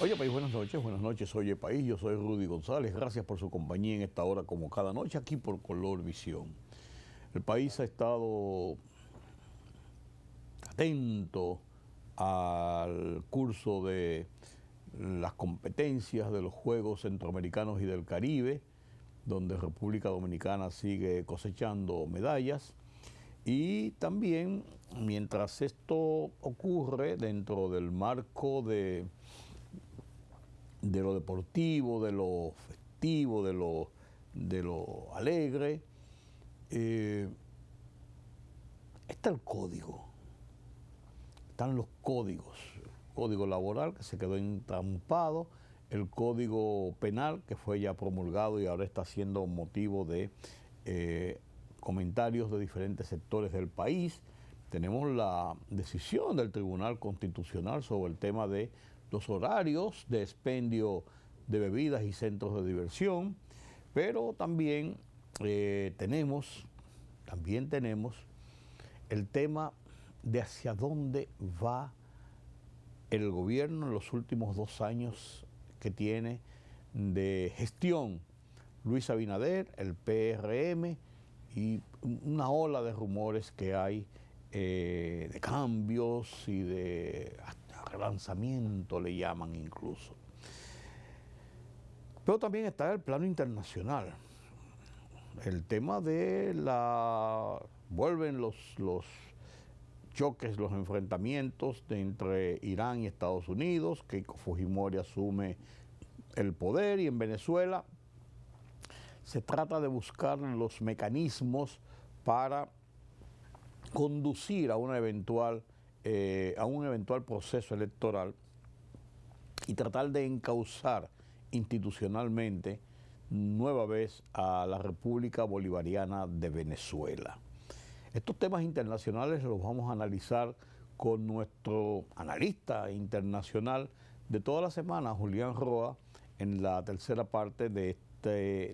Oye País, buenas noches, Oye País, yo soy Rudy González, gracias por su compañía en esta hora como cada noche aquí por Color Visión. El país ha estado atento al curso de las competencias de los Juegos Centroamericanos y del Caribe, donde República Dominicana sigue cosechando medallas. Y también, mientras esto ocurre dentro del marco de lo deportivo, de lo festivo, de lo alegre, está el código, están los códigos, el código laboral que se quedó entrampado, el código penal que fue ya promulgado y ahora está siendo motivo de comentarios de diferentes sectores del país. Tenemos la decisión del Tribunal Constitucional sobre el tema de los horarios de expendio de bebidas y centros de diversión, pero también tenemos el tema de hacia dónde va el gobierno en los últimos 2 años que tiene de gestión Luis Abinader, el PRM y una ola de rumores que hay de cambios y de relanzamiento, le llaman incluso. Pero también está el plano internacional. El tema de vuelven los choques, los enfrentamientos entre Irán y Estados Unidos. Keiko Fujimori asume el poder y en Venezuela se trata de buscar los mecanismos para conducir a un eventual proceso electoral y tratar de encauzar institucionalmente nueva vez a la República Bolivariana de Venezuela. Estos temas internacionales los vamos a analizar con nuestro analista internacional de toda la semana, Julián Roa, en la tercera parte de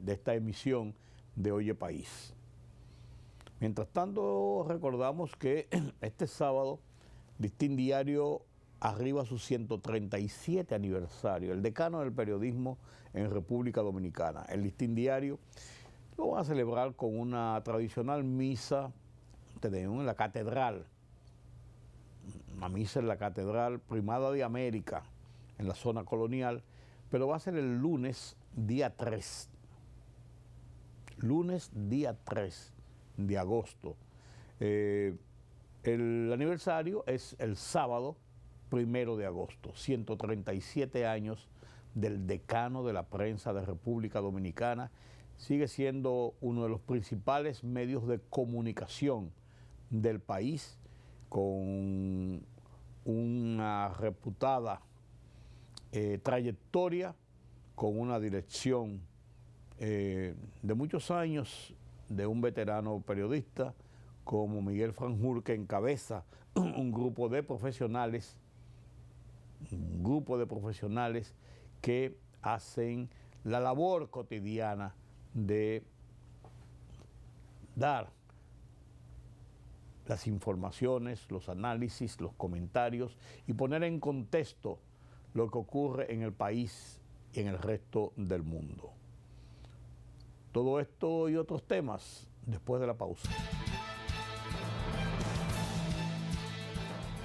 esta emisión de Oye País. Mientras tanto, recordamos que este sábado Listín Diario arriba su 137 aniversario, el decano del periodismo en República Dominicana. El Listín Diario lo van a celebrar con una tradicional misa en la catedral, una misa en la Catedral Primada de América, en la zona colonial, pero va a ser el lunes día 3 de agosto. El aniversario es el sábado 1 de agosto, 137 años del decano de la prensa de República Dominicana. Sigue siendo uno de los principales medios de comunicación del país, con una reputada trayectoria, con una dirección de muchos años de un veterano periodista como Miguel Franjul, que encabeza un grupo de profesionales que hacen la labor cotidiana de dar las informaciones, los análisis, los comentarios y poner en contexto lo que ocurre en el país y en el resto del mundo. Todo esto y otros temas después de la pausa.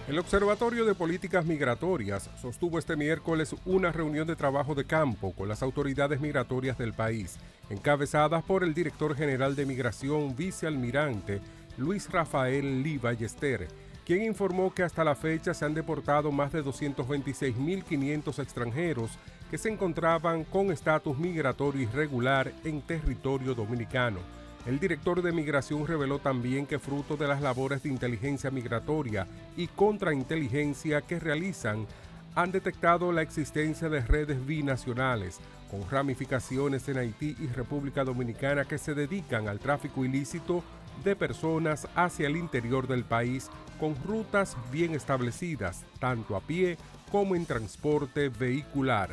El Observatorio de Políticas Migratorias sostuvo este miércoles una reunión de trabajo de campo con las autoridades migratorias del país, encabezadas por el director general de Migración, vicealmirante Luis Rafael Lee Ballester, quien informó que hasta la fecha se han deportado más de 226.500 extranjeros que se encontraban con estatus migratorio irregular en territorio dominicano. El director de Migración reveló también que fruto de las labores de inteligencia migratoria y contrainteligencia que realizan, han detectado la existencia de redes binacionales con ramificaciones en Haití y República Dominicana que se dedican al tráfico ilícito de personas hacia el interior del país con rutas bien establecidas, tanto a pie como en transporte vehicular.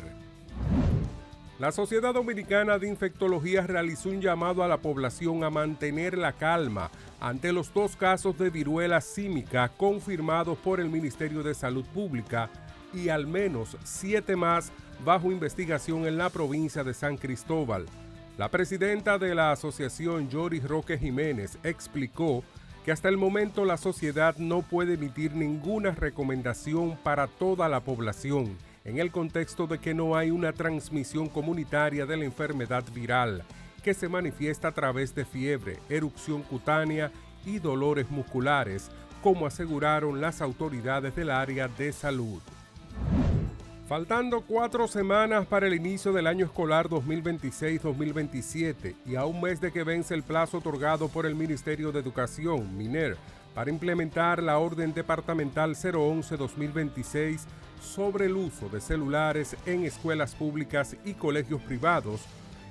La Sociedad Dominicana de Infectología realizó un llamado a la población a mantener la calma ante los 2 casos de viruela símica confirmados por el Ministerio de Salud Pública y al menos 7 más bajo investigación en la provincia de San Cristóbal. La presidenta de la asociación, Yoris Roque Jiménez, explicó que hasta el momento la sociedad no puede emitir ninguna recomendación para toda la población, en el contexto de que no hay una transmisión comunitaria de la enfermedad viral, que se manifiesta a través de fiebre, erupción cutánea y dolores musculares, como aseguraron las autoridades del área de salud. Faltando 4 semanas para el inicio del año escolar 2026-2027 y a un mes de que vence el plazo otorgado por el Ministerio de Educación, MINER, para implementar la Orden Departamental 011-2026 sobre el uso de celulares en escuelas públicas y colegios privados,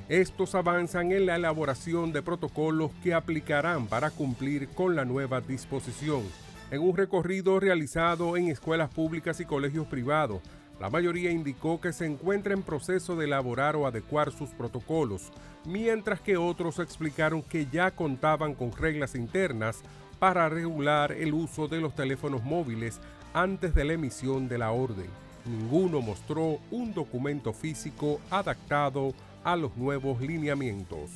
estos avanzan en la elaboración de protocolos que aplicarán para cumplir con la nueva disposición. En un recorrido realizado en escuelas públicas y colegios privados, la mayoría indicó que se encuentra en proceso de elaborar o adecuar sus protocolos, mientras que otros explicaron que ya contaban con reglas internas para regular el uso de los teléfonos móviles antes de la emisión de la orden. Ninguno mostró un documento físico adaptado a los nuevos lineamientos.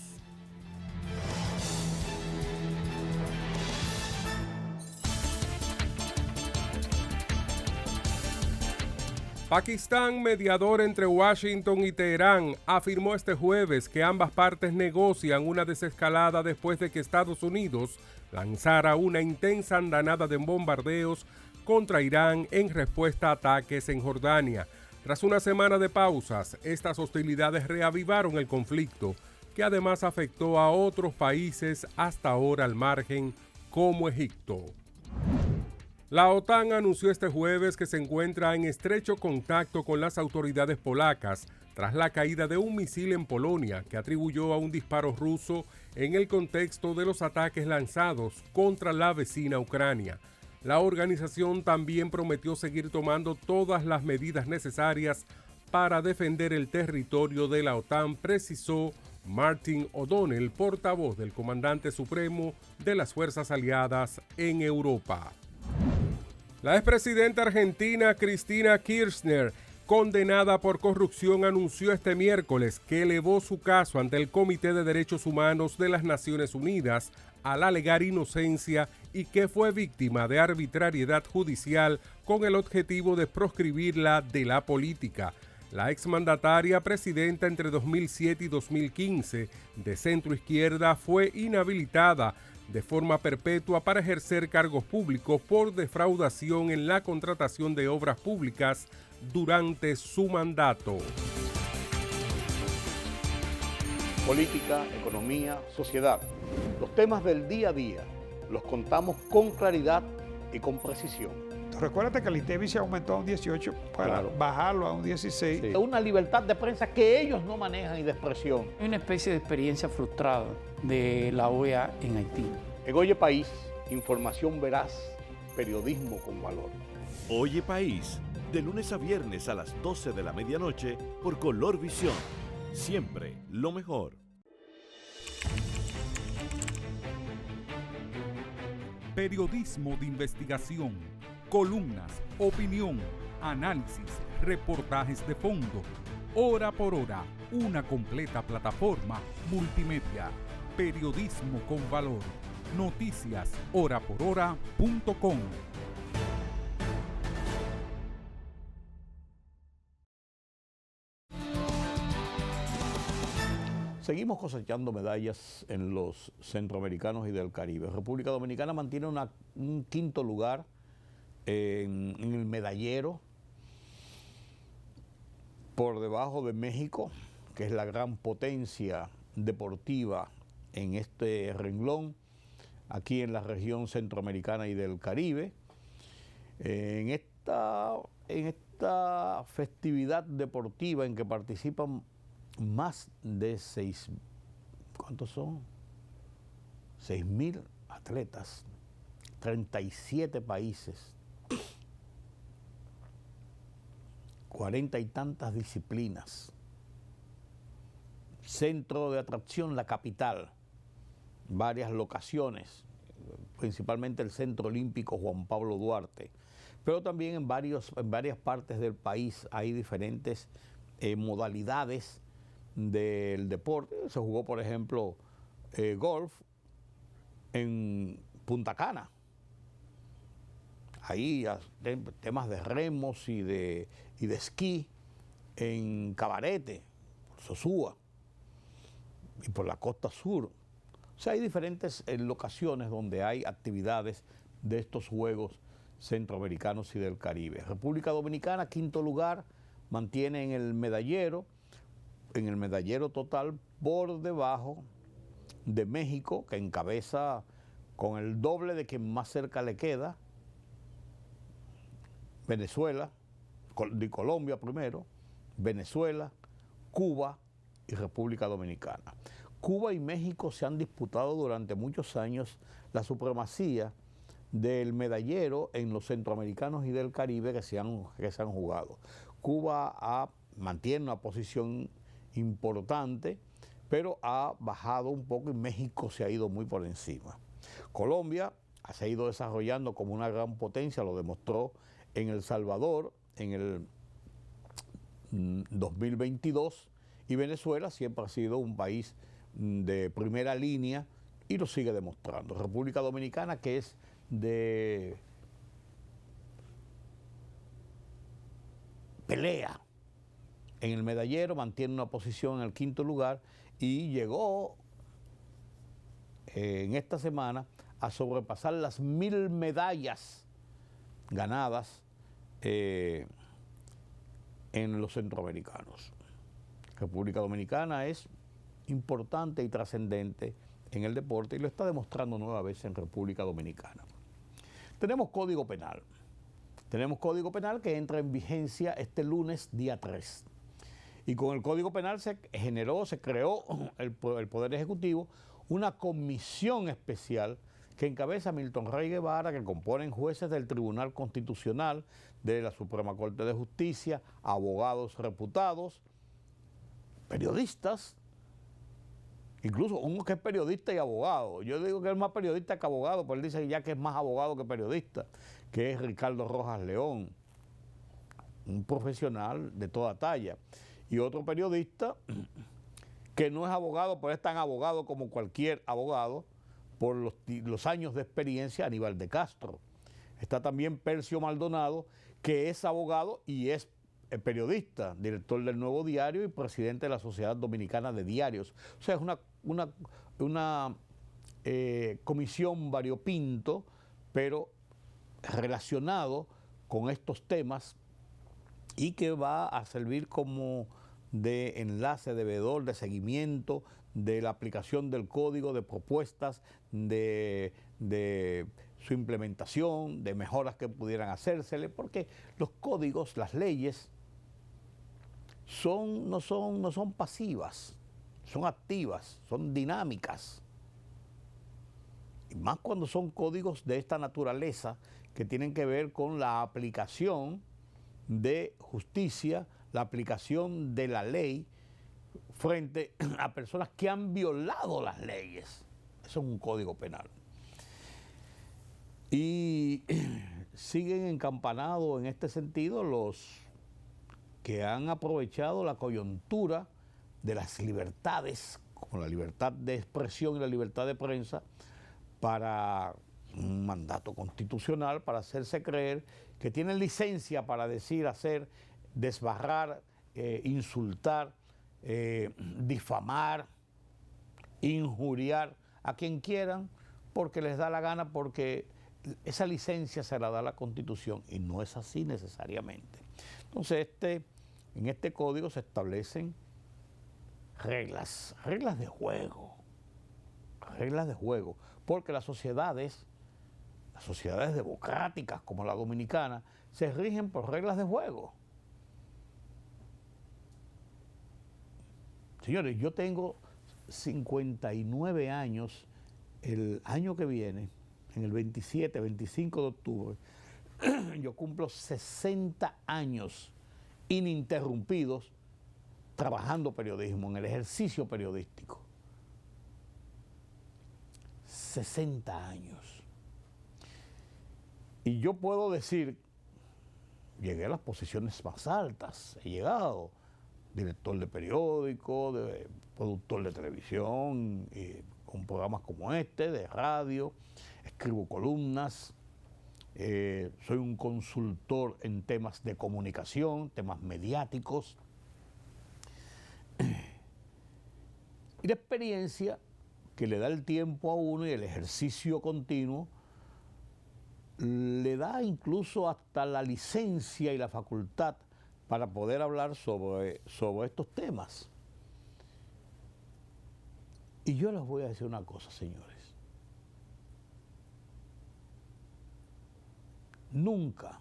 Pakistán, mediador entre Washington y Teherán, afirmó este jueves que ambas partes negocian una desescalada después de que Estados Unidos lanzara una intensa andanada de bombardeos contra Irán en respuesta a ataques en Jordania. Tras una semana de pausas, estas hostilidades reavivaron el conflicto, que además afectó a otros países hasta ahora al margen, como Egipto. La OTAN anunció este jueves que se encuentra en estrecho contacto con las autoridades polacas tras la caída de un misil en Polonia que atribuyó a un disparo ruso en el contexto de los ataques lanzados contra la vecina Ucrania. La organización también prometió seguir tomando todas las medidas necesarias para defender el territorio de la OTAN, precisó Martin O'Donnell, portavoz del comandante supremo de las fuerzas aliadas en Europa. La expresidenta argentina Cristina Kirchner, condenada por corrupción, anunció este miércoles que elevó su caso ante el Comité de Derechos Humanos de las Naciones Unidas al alegar inocencia y que fue víctima de arbitrariedad judicial con el objetivo de proscribirla de la política. La exmandataria, presidenta entre 2007 y 2015 de centro izquierda, fue inhabilitada de forma perpetua para ejercer cargos públicos por defraudación en la contratación de obras públicas durante su mandato. Política, economía, sociedad. Los temas del día a día los contamos con claridad y con precisión. Recuérdate que el INTEVI se aumentó a un 18 para bajarlo a un 16. Sí. Una libertad de prensa que ellos no manejan y de expresión. Hay una especie de experiencia frustrada de la OEA en Haití. En Oye País, información veraz, periodismo con valor. Oye País, de lunes a viernes a las 12 de la medianoche por Color Visión. Siempre lo mejor. Periodismo de investigación, columnas, opinión, análisis, reportajes de fondo. Hora por hora, una completa plataforma multimedia. Periodismo con valor. Noticias horaporhora.com. Seguimos cosechando medallas en los centroamericanos y del Caribe. República Dominicana mantiene un quinto lugar en el medallero, por debajo de México, que es la gran potencia deportiva en este renglón, aquí en la región centroamericana y del Caribe. En esta festividad deportiva en que participan más de 6.000 atletas, 37 países, 40 y tantas disciplinas. Centro de atracción, la capital, varias locaciones, principalmente el Centro Olímpico Juan Pablo Duarte. pero también en varias partes del país hay diferentes modalidades del deporte. Se jugó, por ejemplo, golf en Punta Cana. Ahí temas de remos y de esquí en Cabarete, por Sosúa y por la costa sur. O sea, hay diferentes locaciones donde hay actividades de estos Juegos Centroamericanos y del Caribe. República Dominicana, quinto lugar, mantiene en el medallero total, por debajo de México, que encabeza con el doble de quien más cerca le queda, Venezuela, de Colombia primero, Venezuela, Cuba y República Dominicana. Cuba y México se han disputado durante muchos años la supremacía del medallero en los centroamericanos y del Caribe que se han jugado. Cuba mantiene una posición importante, pero ha bajado un poco y México se ha ido muy por encima. Colombia se ha ido desarrollando como una gran potencia, lo demostró en El Salvador en el 2022, y Venezuela siempre ha sido un país de primera línea y lo sigue demostrando. República Dominicana, que es de pelea en el medallero, mantiene una posición en el quinto lugar y llegó en esta semana a sobrepasar las 1000 medallas ganadas en los centroamericanos. República Dominicana es importante y trascendente en el deporte y lo está demostrando nueva vez en República Dominicana. Tenemos Código Penal. Tenemos Código Penal que entra en vigencia este lunes, día 3. Y con el Código Penal se creó el Poder Ejecutivo una comisión especial que encabeza Milton Rey Guevara, que componen jueces del Tribunal Constitucional, de la Suprema Corte de Justicia, abogados reputados, periodistas, incluso uno que es periodista y abogado. Yo digo que es más periodista que abogado, pero él dice ya que es más abogado que periodista, que es Ricardo Rojas León, un profesional de toda talla. Y otro periodista que no es abogado, pero es tan abogado como cualquier abogado, por los años de experiencia, Aníbal de Castro. Está también Percio Maldonado, que es abogado y es periodista, director del Nuevo Diario y presidente de la Sociedad Dominicana de Diarios. O sea, es una comisión variopinto, pero relacionado con estos temas y que va a servir como de enlace, de veedor, de seguimiento de la aplicación del código, de propuestas, de su implementación, de mejoras que pudieran hacérsele, porque los códigos, las leyes, no son pasivas, son activas, son dinámicas. Y más cuando son códigos de esta naturaleza que tienen que ver con la aplicación de justicia, la aplicación de la ley frente a personas que han violado las leyes. Eso es un código penal. Y siguen encampanados en este sentido los que han aprovechado la coyuntura de las libertades, como la libertad de expresión y la libertad de prensa, para un mandato constitucional, para hacerse creer que tienen licencia para decir, hacer, desbarrar, insultar, difamar, injuriar a quien quieran, porque les da la gana, porque esa licencia se la da la Constitución, y no es así necesariamente. Entonces, en este código se establecen reglas de juego, porque las sociedades democráticas como la dominicana se rigen por reglas de juego. Señores, yo tengo 59 años, el año que viene, en el 25 de octubre, yo cumplo 60 años ininterrumpidos trabajando periodismo, en el ejercicio periodístico. 60 años. Y yo puedo decir llegué a las posiciones más altas, he llegado, director de periódico, de productor de televisión, con programas como este, de radio, escribo columnas, soy un consultor en temas de comunicación, temas mediáticos. Y la experiencia que le da el tiempo a uno y el ejercicio continuo le da incluso hasta la licencia y la facultad para poder hablar sobre estos temas. Y yo les voy a decir una cosa, señores. Nunca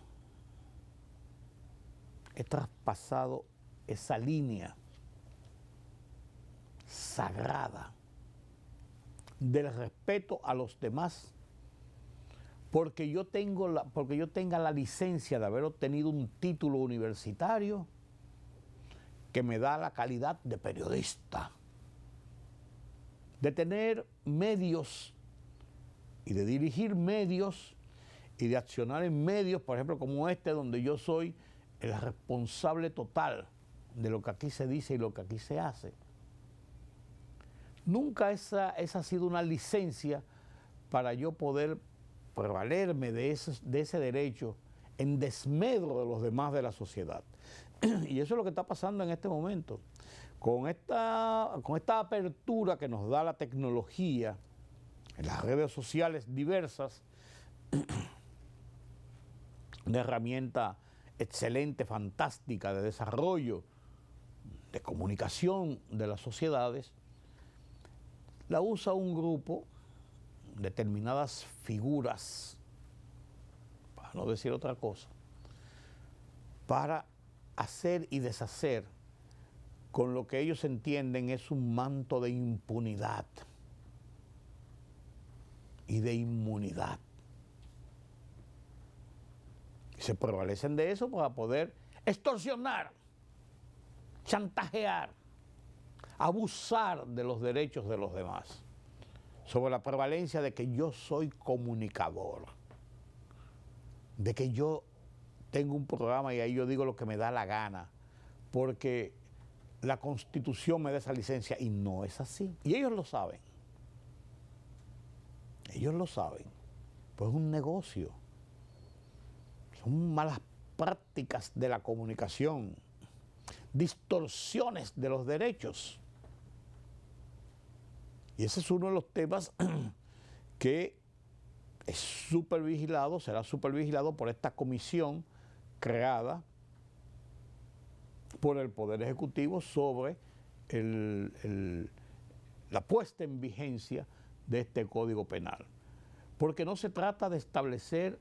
he traspasado esa línea sagrada del respeto a los demás porque yo tenga la licencia de haber obtenido un título universitario que me da la calidad de periodista, de tener medios y de dirigir medios y de accionar en medios, por ejemplo, como este, donde yo soy el responsable total de lo que aquí se dice y lo que aquí se hace. Nunca esa ha sido una licencia para yo poder prevalerme de ese derecho en desmedro de los demás de la sociedad. Y eso es lo que está pasando en este momento. Con esta apertura que nos da la tecnología en las redes sociales diversas, una herramienta excelente, fantástica de desarrollo, de comunicación de las sociedades, la usa un grupo, determinadas figuras, para no decir otra cosa, para hacer y deshacer con lo que ellos entienden es un manto de impunidad y de inmunidad. Y se prevalecen de eso para poder extorsionar, chantajear, abusar de los derechos de los demás, sobre la prevalencia de que yo soy comunicador, de que yo tengo un programa y ahí yo digo lo que me da la gana, porque la Constitución me da esa licencia, y no es así. Y ellos lo saben. Ellos lo saben. Pues es un negocio. Son malas prácticas de la comunicación, distorsiones de los derechos. Y ese es uno de los temas que es supervigilado, será supervigilado por esta comisión creada por el Poder Ejecutivo sobre la puesta en vigencia de este Código Penal. Porque no se trata de establecer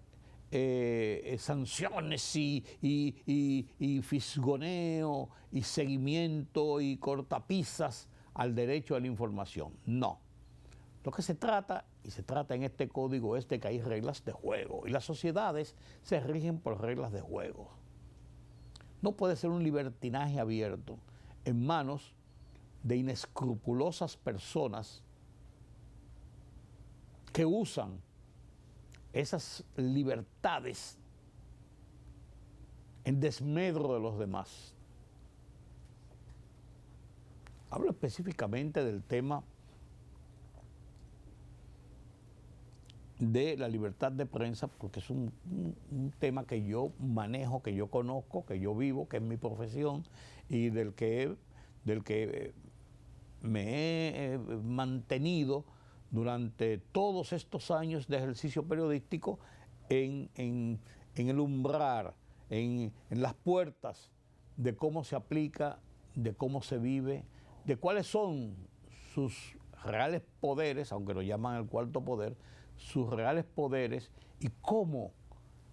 sanciones y fisgoneo y seguimiento y cortapisas al derecho a la información. No. Lo que se trata en este código es de que hay reglas de juego y las sociedades se rigen por reglas de juego. No puede ser un libertinaje abierto en manos de inescrupulosas personas que usan esas libertades en desmedro de los demás. Hablo específicamente del tema de la libertad de prensa, porque es un tema que yo manejo, que yo conozco, que yo vivo, que es mi profesión y del que me he mantenido durante todos estos años de ejercicio periodístico en el umbral, en las puertas de cómo se aplica, de cómo se vive, de cuáles son sus reales poderes, aunque lo llaman el cuarto poder, sus reales poderes y cómo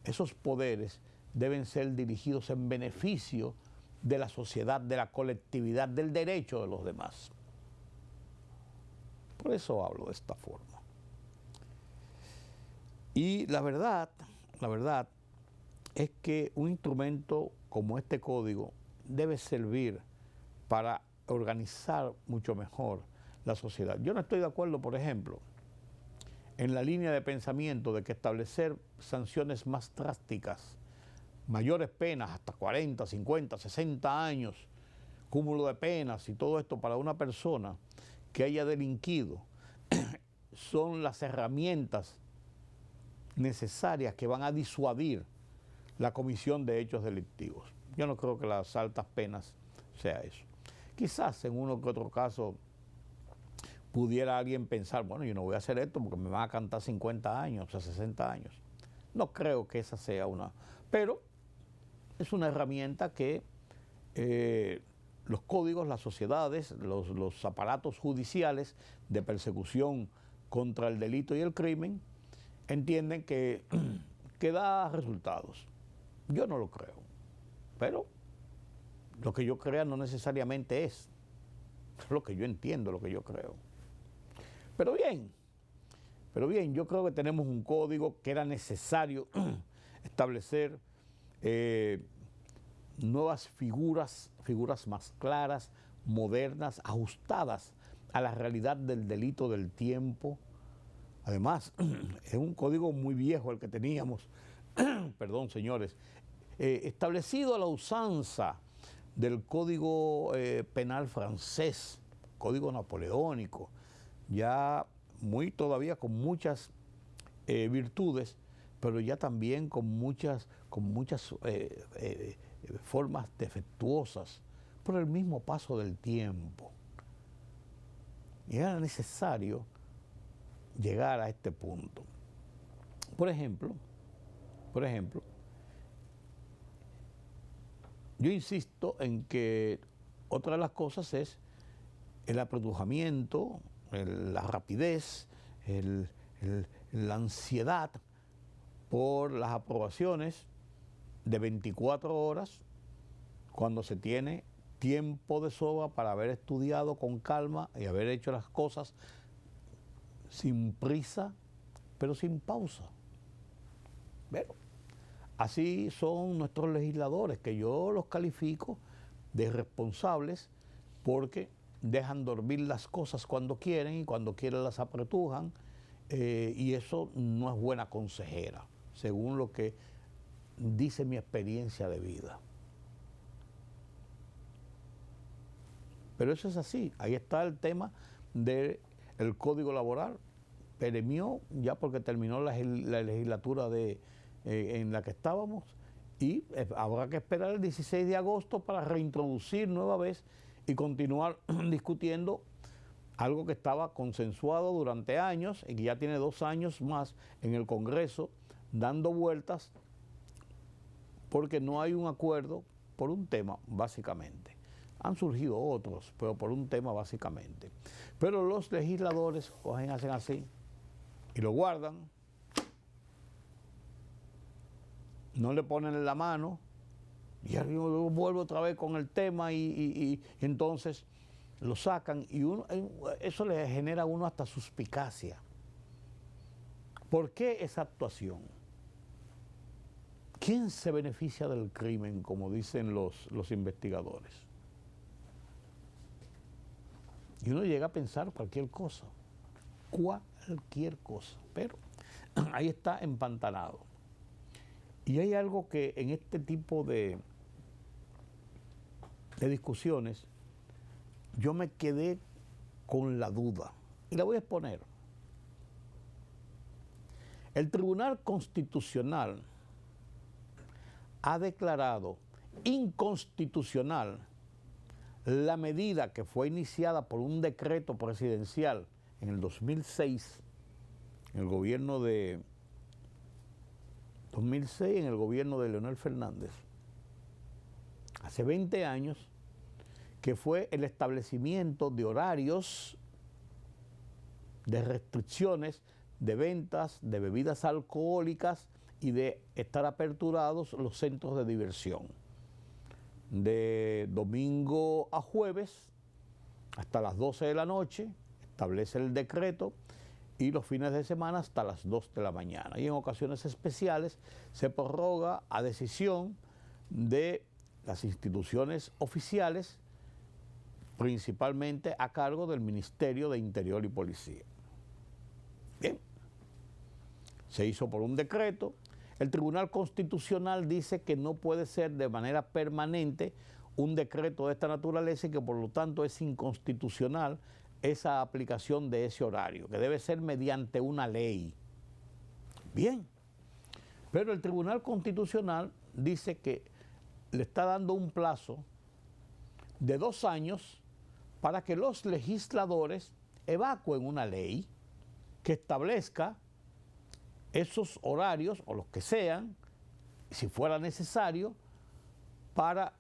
esos poderes deben ser dirigidos en beneficio de la sociedad, de la colectividad, del derecho de los demás. Por eso hablo de esta forma. Y la verdad es que un instrumento como este código debe servir para organizar mucho mejor la sociedad. Yo no estoy de acuerdo, por ejemplo, en la línea de pensamiento de que establecer sanciones más drásticas mayores penas, hasta 40, 50, 60 años, cúmulo de penas y todo esto para una persona que haya delinquido, son las herramientas necesarias que van a disuadir la comisión de hechos delictivos. Yo no creo que las altas penas sea eso. Quizás en uno que otro caso pudiera alguien pensar, bueno, yo no voy a hacer esto porque me van a cantar 50 años, o 60 años. No creo que esa sea una, pero es una herramienta que los códigos, las sociedades, los aparatos judiciales de persecución contra el delito y el crimen entienden que da resultados. Yo no lo creo, pero lo que yo crea no necesariamente es lo que yo entiendo, lo que yo creo. Pero bien, yo creo que tenemos un código que era necesario establecer nuevas figuras más claras, modernas, ajustadas a la realidad del delito del tiempo. Además, es un código muy viejo el que teníamos, perdón señores, establecido a la usanza del Código Penal francés, Código Napoleónico, ya todavía con muchas virtudes, pero ya también con muchas formas defectuosas por el mismo paso del tiempo. Y era necesario llegar a este punto. Por ejemplo, yo insisto en que otra de las cosas es el apretujamiento, la rapidez, la ansiedad por las aprobaciones de 24 horas cuando se tiene tiempo de sobra para haber estudiado con calma y haber hecho las cosas sin prisa, pero sin pausa. Pero así son nuestros legisladores, que yo los califico de irresponsables porque dejan dormir las cosas cuando quieren y cuando quieren las apretujan, y eso no es buena consejera, según lo que dice mi experiencia de vida. Pero eso es así. Ahí está el tema del Código Laboral. Peremió ya porque terminó la legislatura en la que estábamos, y habrá que esperar el 16 de agosto para reintroducir nueva vez y continuar discutiendo algo que estaba consensuado durante años y que ya tiene 2 años más en el Congreso dando vueltas porque no hay un acuerdo por un tema, básicamente. Han surgido otros, pero por un tema básicamente. Pero los legisladores hacen así y lo guardan, no le ponen la mano, y luego vuelve otra vez con el tema y entonces lo sacan, y eso le genera a uno hasta suspicacia. ¿Por qué esa actuación? ¿Quién se beneficia del crimen, como dicen los investigadores? Y uno llega a pensar cualquier cosa, pero ahí está empantanado. Y hay algo que en este tipo de discusiones yo me quedé con la duda, y la voy a exponer. El Tribunal Constitucional ha declarado inconstitucional la medida que fue iniciada por un decreto presidencial en el 2006, en el gobierno de 2006, en el gobierno de Leonel Fernández, hace 20 años, que fue el establecimiento de horarios, de restricciones de ventas de bebidas alcohólicas y de estar aperturados los centros de diversión. De domingo a jueves hasta las 12 de la noche establece el decreto, y los fines de semana hasta las 2 de la mañana. Y en ocasiones especiales se prorroga a decisión de las instituciones oficiales, principalmente a cargo del Ministerio de Interior y Policía. Bien, se hizo por un decreto. El Tribunal Constitucional dice que no puede ser de manera permanente un decreto de esta naturaleza y que por lo tanto es inconstitucional esa aplicación de ese horario, que debe ser mediante una ley. Bien, pero el Tribunal Constitucional dice que le está dando un plazo de 2 años para que los legisladores evacúen una ley que establezca esos horarios, o los que sean, si fuera necesario, para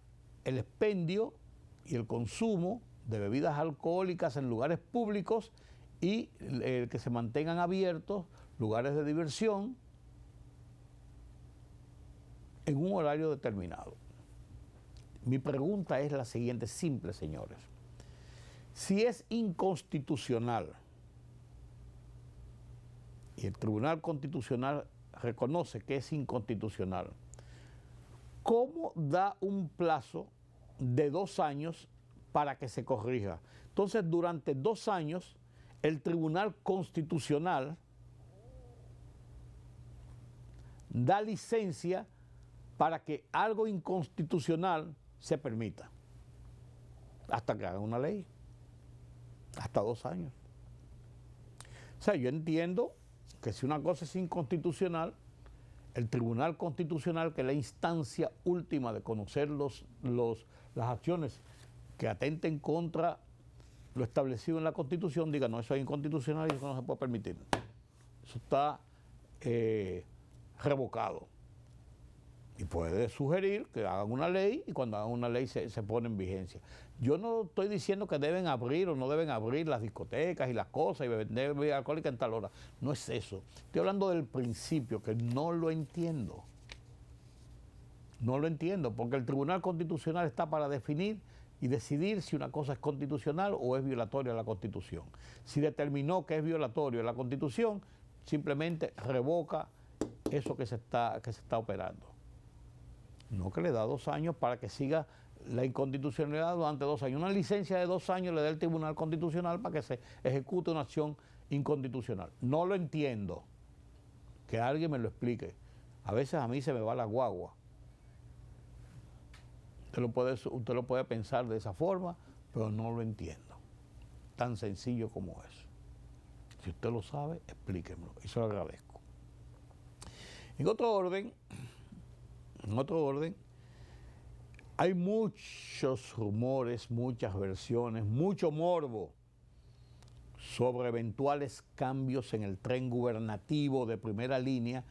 el expendio y el consumo de bebidas alcohólicas en lugares públicos y que se mantengan abiertos lugares de diversión en un horario determinado. Mi pregunta es la siguiente, simple, señores. Si es inconstitucional, y el Tribunal Constitucional reconoce que es inconstitucional, ¿cómo da un plazo de 2 años para que se corrija? Entonces, durante 2 años, el Tribunal Constitucional da licencia para que algo inconstitucional se permita, hasta que hagan una ley, hasta 2 años. O sea, yo entiendo que si una cosa es inconstitucional, el Tribunal Constitucional, que es la instancia última de conocer las acciones que atenten contra lo establecido en la Constitución, diga, no, eso es inconstitucional y eso no se puede permitir. Eso está revocado. Y puede sugerir que hagan una ley y cuando hagan una ley se pone en vigencia. Yo no estoy diciendo que deben abrir o no deben abrir las discotecas y las cosas y vender bebida alcohólica en tal hora. No es eso. Estoy hablando del principio, que no lo entiendo. No lo entiendo, porque el Tribunal Constitucional está para definir y decidir si una cosa es constitucional o es violatoria de la Constitución. Si determinó que es violatorio de la Constitución, simplemente revoca eso que se está operando. No, que le da 2 años para que siga la inconstitucionalidad durante 2 años. Una licencia de 2 años le da el Tribunal Constitucional para que se ejecute una acción inconstitucional. No lo entiendo. Que alguien me lo explique. A veces a mí se me va la guagua. Usted lo puede pensar de esa forma, pero no lo entiendo. Tan sencillo como eso. Si usted lo sabe, explíquemelo. Y se lo agradezco. En otro orden, hay muchos rumores, muchas versiones, mucho morbo sobre eventuales cambios en el tren gubernativo de primera línea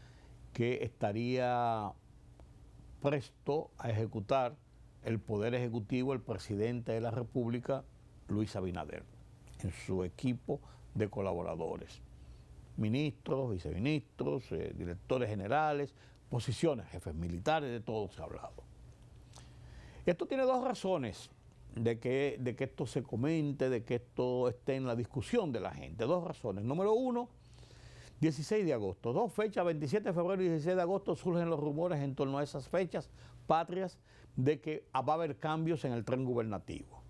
que estaría presto a ejecutar el Poder Ejecutivo, el presidente de la República, Luis Abinader, en su equipo de colaboradores, ministros, viceministros, directores generales, posiciones, jefes militares, de todo se ha hablado. Esto tiene 2 razones de que esto se comente, de que esto esté en la discusión de la gente. 2 razones. Número 1, 16 de agosto. 2 fechas, 27 de febrero y 16 de agosto, surgen los rumores en torno a esas fechas patrias de que va a haber cambios en el tren gubernativo.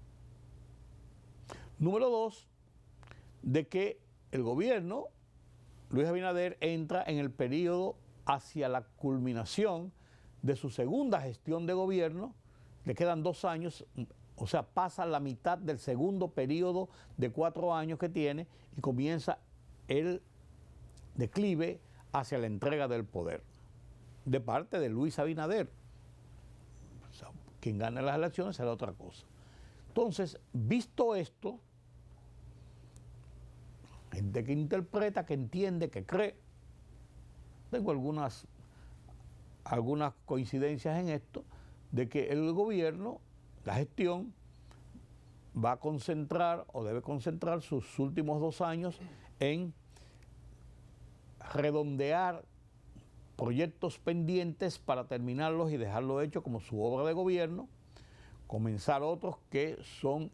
Número 2, de que el gobierno, Luis Abinader, entra en el periodo hacia la culminación de su segunda gestión de gobierno. Le quedan 2 años, o sea, pasa la mitad del segundo periodo de 4 años que tiene y comienza el declive hacia la entrega del poder de parte de Luis Abinader. O sea, quien gane las elecciones será otra cosa. Entonces, visto esto, gente que interpreta, que entiende, que cree, tengo algunas coincidencias en esto, de que el gobierno, la gestión, va a concentrar o debe concentrar sus últimos 2 años en redondear proyectos pendientes para terminarlos y dejarlo hecho como su obra de gobierno, comenzar otros que son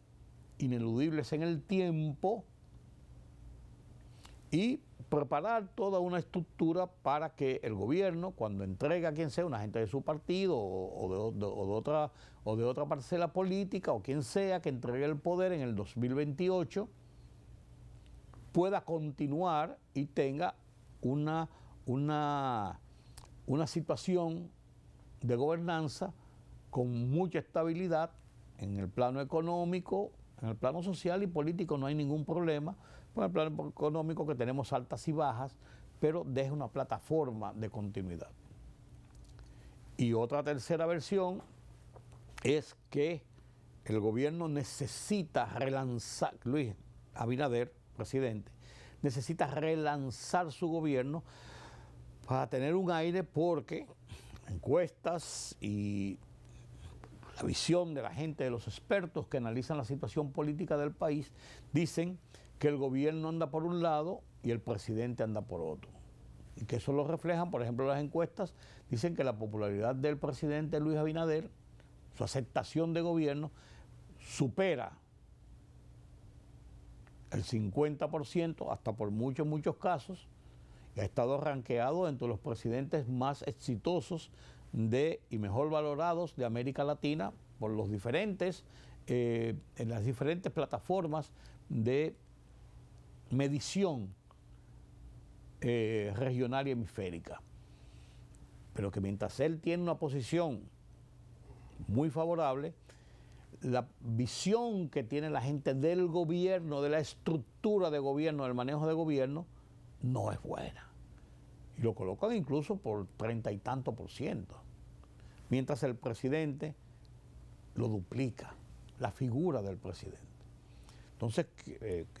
ineludibles en el tiempo y preparar toda una estructura para que el gobierno, cuando entregue a quien sea, una gente de su partido o de otra parcela política o quien sea que entregue el poder en el 2028, pueda continuar y tenga una una situación de gobernanza con mucha estabilidad en el plano económico, en el plano social y político no hay ningún problema. En el plano económico que tenemos altas y bajas, pero deja una plataforma de continuidad. Y otra tercera versión es que el gobierno necesita relanzar, Luis Abinader, presidente, necesita relanzar su gobierno para tener un aire, porque encuestas y la visión de la gente, de los expertos que analizan la situación política del país, dicen que el gobierno anda por un lado y el presidente anda por otro. Y que eso lo reflejan, por ejemplo, las encuestas, dicen que la popularidad del presidente Luis Abinader, su aceptación de gobierno, supera el 50%, hasta por muchos casos, y ha estado rankeado entre los presidentes más exitosos y mejor valorados de América Latina por los diferentes, en las diferentes plataformas de medición regional y hemisférica. Pero que mientras él tiene una posición muy favorable, la visión que tiene la gente del gobierno, de la estructura de gobierno, del manejo de gobierno, no es buena. Y lo colocan incluso por 30 y tanto %. Mientras el presidente lo duplica, la figura del presidente. Entonces,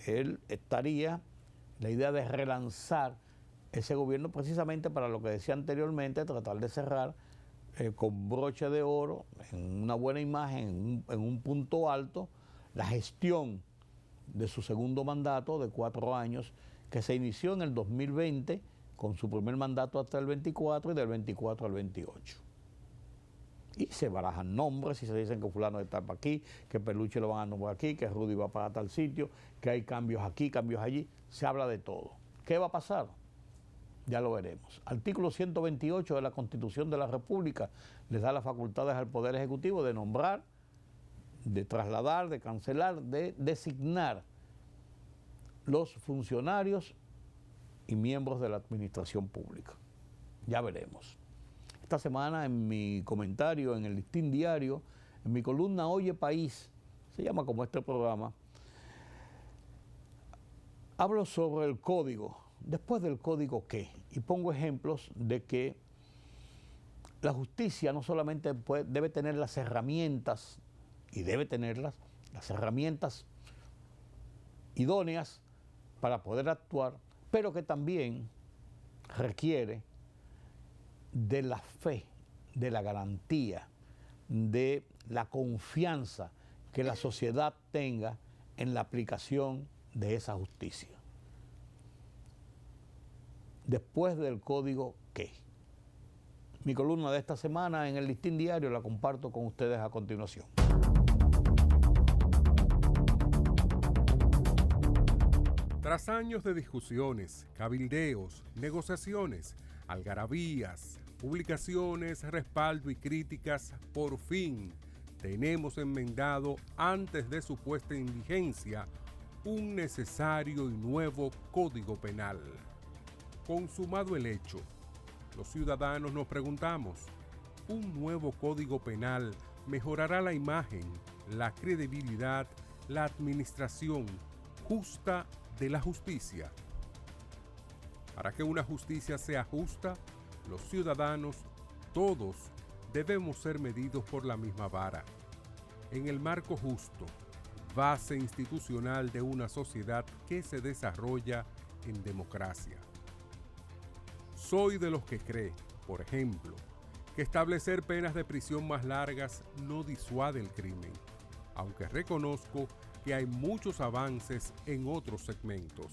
él estaría, la idea de relanzar ese gobierno precisamente para lo que decía anteriormente, tratar de cerrar con broche de oro, en una buena imagen, en un punto alto, la gestión de su segundo mandato de 4 años, que se inició en el 2020, con su primer mandato hasta el 24 y del 24 al 28. Y se barajan nombres y se dicen que fulano está para aquí, que Peluche lo van a nombrar aquí, que Rudy va para tal sitio, que hay cambios aquí, cambios allí. Se habla de todo. ¿Qué va a pasar? Ya lo veremos. Artículo 128 de la Constitución de la República les da las facultades al Poder Ejecutivo de nombrar, de trasladar, de cancelar, de designar los funcionarios y miembros de la administración pública. Ya veremos. Esta semana en mi comentario en el Listín Diario, en mi columna Oye País, se llama como este programa, hablo sobre el código. Después del código, ¿qué? Y pongo ejemplos de que la justicia no solamente debe tener las herramientas, y debe tenerlas, las herramientas idóneas para poder actuar, pero que también requiere de la fe, de la garantía, de la confianza que la sociedad tenga en la aplicación de esa justicia. Después del código, ¿qué? Mi columna de esta semana en el Listín Diario la comparto con ustedes a continuación. Tras años de discusiones, cabildeos, negociaciones, algarabías, publicaciones, respaldo y críticas, por fin tenemos enmendado, antes de su puesta en vigencia, un necesario y nuevo Código Penal. Consumado el hecho, los ciudadanos nos preguntamos, ¿un nuevo Código Penal mejorará la imagen, la credibilidad, la administración justa de la justicia? Para que una justicia sea justa, los ciudadanos, todos, debemos ser medidos por la misma vara. En el marco justo, base institucional de una sociedad que se desarrolla en democracia. Soy de los que cree, por ejemplo, que establecer penas de prisión más largas no disuade el crimen, aunque reconozco que hay muchos avances en otros segmentos.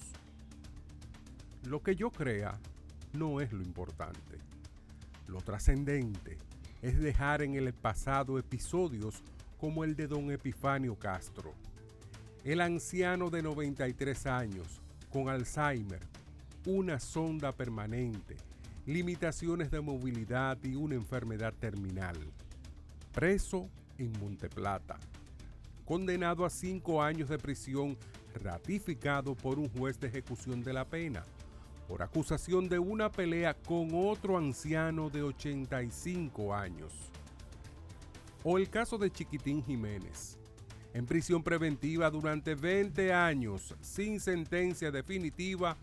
Lo que yo crea no es lo importante. Lo trascendente es dejar en el pasado episodios como el de don Epifanio Castro, el anciano de 93 años, con Alzheimer, una sonda permanente, limitaciones de movilidad y una enfermedad terminal. Preso en Monteplata, condenado a 5 años de prisión ratificado por un juez de ejecución de la pena, por acusación de una pelea con otro anciano de 85 años. O el caso de Chiquitín Jiménez, en prisión preventiva durante 20 años sin sentencia definitiva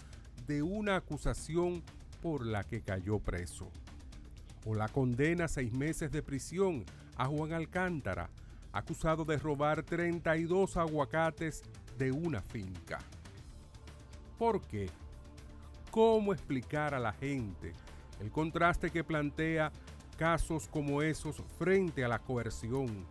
de una acusación por la que cayó preso. O la condena a 6 meses de prisión a Juan Alcántara, acusado de robar 32 aguacates de una finca. ¿Por qué? ¿Cómo explicar a la gente el contraste que plantea casos como esos frente a la coerción,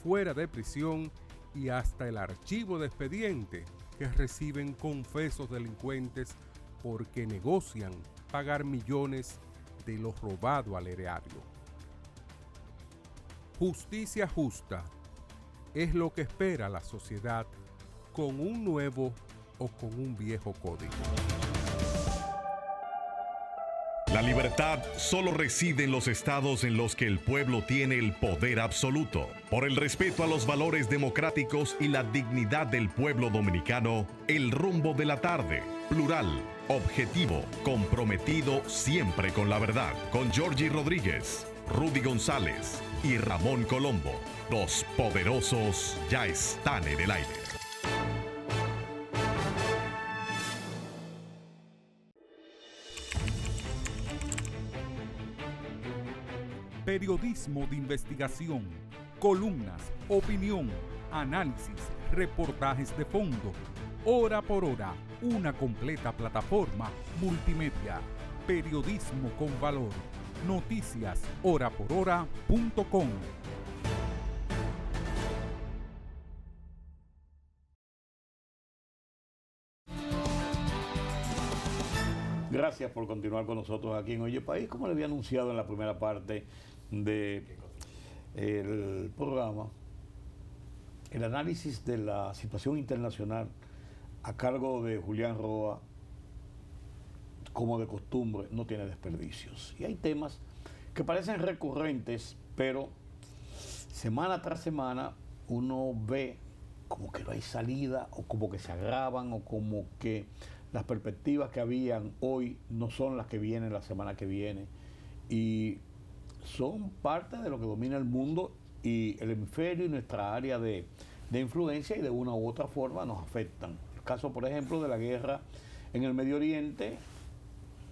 fuera de prisión y hasta el archivo de expediente que reciben confesos delincuentes porque negocian pagar millones de lo robado al erario? Justicia justa es lo que espera la sociedad con un nuevo o con un viejo código. La libertad solo reside en los estados en los que el pueblo tiene el poder absoluto. Por el respeto a los valores democráticos y la dignidad del pueblo dominicano, El Rumbo de la Tarde, plural, objetivo, comprometido siempre con la verdad. Con Georgie Rodríguez, Rudy González y Ramón Colombo. Los poderosos ya están en el aire. Periodismo de investigación, columnas, opinión, análisis, reportajes de fondo, hora por hora, una completa plataforma multimedia. Periodismo con valor. Noticias horaporhora.com. Gracias por continuar con nosotros aquí en Oye País. Como le había anunciado en la primera parte del programa, el análisis de la situación internacional a cargo de Julián Roa, como de costumbre, no tiene desperdicios. Y hay temas que parecen recurrentes, pero semana tras semana uno ve como que no hay salida, o como que se agravan, o como que las perspectivas que habían hoy no son las que vienen la semana que viene. Y son parte de lo que domina el mundo y el hemisferio y nuestra área de influencia, y de una u otra forma nos afectan. El caso, por ejemplo, de la guerra en el Medio Oriente,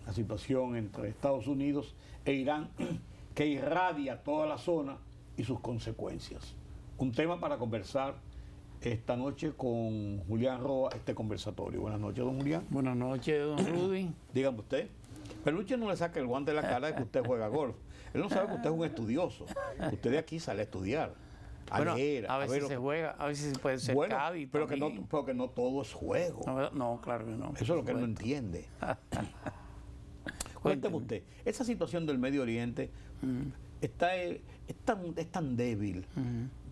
la situación entre Estados Unidos e Irán, que irradia toda la zona y sus consecuencias. Un tema para conversar esta noche con Julián Roa, este conversatorio. Buenas noches, don Julián. Buenas noches, don Rudy. Dígame usted. Peluche no le saca el guante de la cara de que usted juega golf. Él no sabe que usted es un estudioso. Usted de aquí sale a estudiar, a leer. A veces se juega, a veces se puede ser Cádiz. Pero que no todo es juego. No, claro que no. Eso es lo que él no entiende. Cuénteme usted, esa situación del Medio Oriente es tan débil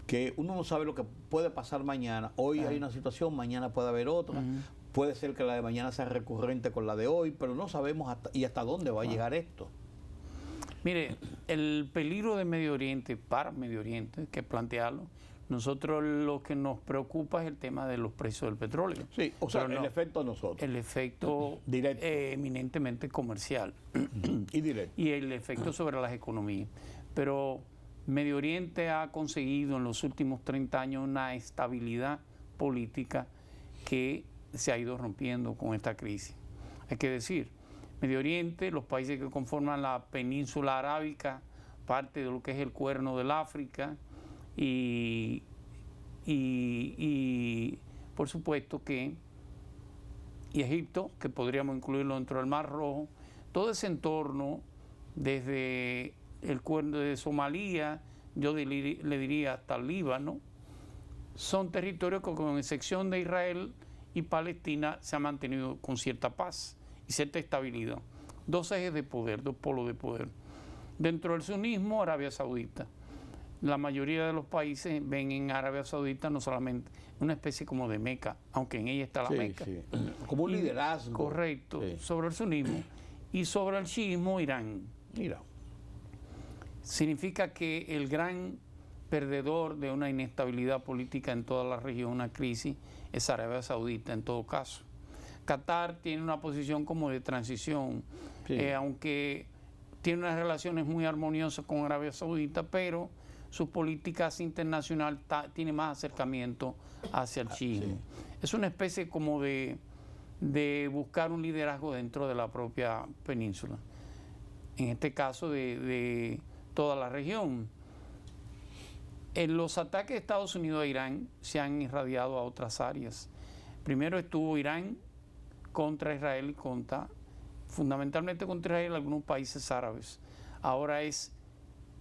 que uno no sabe lo que puede pasar mañana. Hoy hay una situación, mañana puede haber otra. Puede ser que la de mañana sea recurrente con la de hoy, pero no sabemos hasta dónde va a llegar esto. Mire, el peligro de Medio Oriente, para Medio Oriente, hay que plantearlo. Nosotros lo que nos preocupa es el tema de los precios del petróleo. Sí, o sea, el efecto a nosotros. El efecto directo, eminentemente comercial. Y directo. Y el efecto sobre las economías. Pero Medio Oriente ha conseguido en los últimos 30 años una estabilidad política que se ha ido rompiendo con esta crisis. Hay que decir, Medio Oriente, los países que conforman la península arábica, parte de lo que es el Cuerno del África, y por supuesto que Egipto, que podríamos incluirlo dentro del Mar Rojo, todo ese entorno, desde el Cuerno de Somalia, yo le diría hasta el Líbano, son territorios que, con excepción de Israel y Palestina, se han mantenido con cierta paz y cierta estabilidad. Dos ejes de poder, dos polos de poder. Dentro del sunismo, Arabia Saudita. La mayoría de los países ven en Arabia Saudita no solamente una especie como de Meca, aunque en ella está la Meca. Sí. Como un liderazgo. Correcto, sí. Sobre el sunismo. Y sobre el chiismo, Irán. Significa que el gran perdedor de una inestabilidad política en toda la región, una crisis, es Arabia Saudita en todo caso. Qatar tiene una posición como de transición, Sí. aunque tiene unas relaciones muy armoniosas con Arabia Saudita, pero su política internacional tiene más acercamiento hacia el chiismo. Es una especie como de buscar un liderazgo dentro de la propia península, en este caso de toda la región. En los ataques de Estados Unidos a Irán se han irradiado a otras áreas. Primero estuvo Irán contra Israel y fundamentalmente contra Israel, algunos países árabes.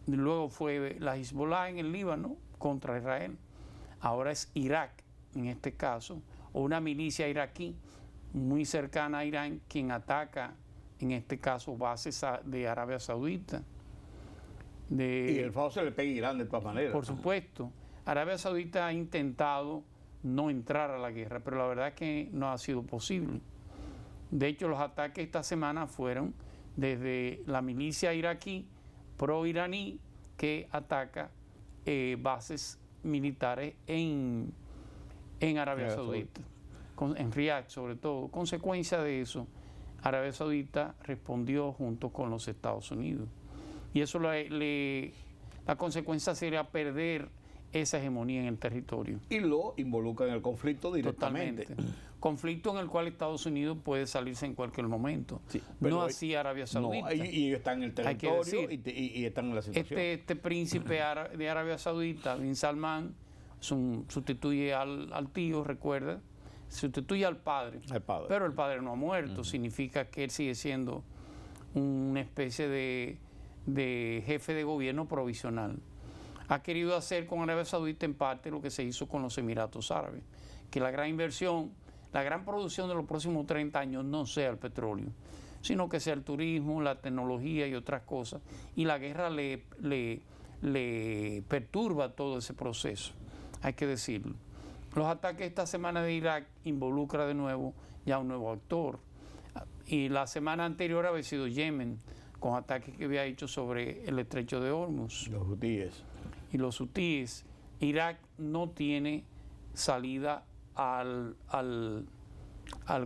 Luego fue la Hezbollah en el Líbano contra Israel. Ahora es Irak, en este caso, o una milicia iraquí muy cercana a Irán, quien ataca, en este caso, bases de Arabia Saudita. Y el FAO se le pega a Irán de todas maneras. Por supuesto. Arabia Saudita ha intentado no entrar a la guerra, pero la verdad es que no ha sido posible. De hecho, los ataques esta semana fueron desde la milicia iraquí pro-iraní que ataca bases militares en Arabia Saudita, en Riad sobre todo. Consecuencia de eso, Arabia Saudita respondió junto con los Estados Unidos. Y eso la consecuencia sería perder esa hegemonía en el territorio. Y lo involucra en el conflicto directamente. Totalmente. Conflicto en el cual Estados Unidos puede salirse en cualquier momento. Sí, no así Arabia Saudita. No, y están en el territorio y están en la situación. Este príncipe de Arabia Saudita, Bin Salman, sustituye al tío, recuerda, sustituye al padre. Pero el padre no ha muerto. Significa que él sigue siendo una especie de jefe de gobierno provisional. Ha querido hacer con Arabia Saudita en parte lo que se hizo con los Emiratos Árabes, que la gran inversión, la gran producción de los próximos 30 años no sea el petróleo, sino que sea el turismo, la tecnología y otras cosas. Y la guerra le perturba todo ese proceso, hay que decirlo. Los ataques esta semana de Irak involucra de nuevo ya un nuevo actor. Y la semana anterior había sido Yemen, con ataques que había hecho sobre el estrecho de Hormuz. Los hutíes. Y los hutíes. Irak no tiene salida al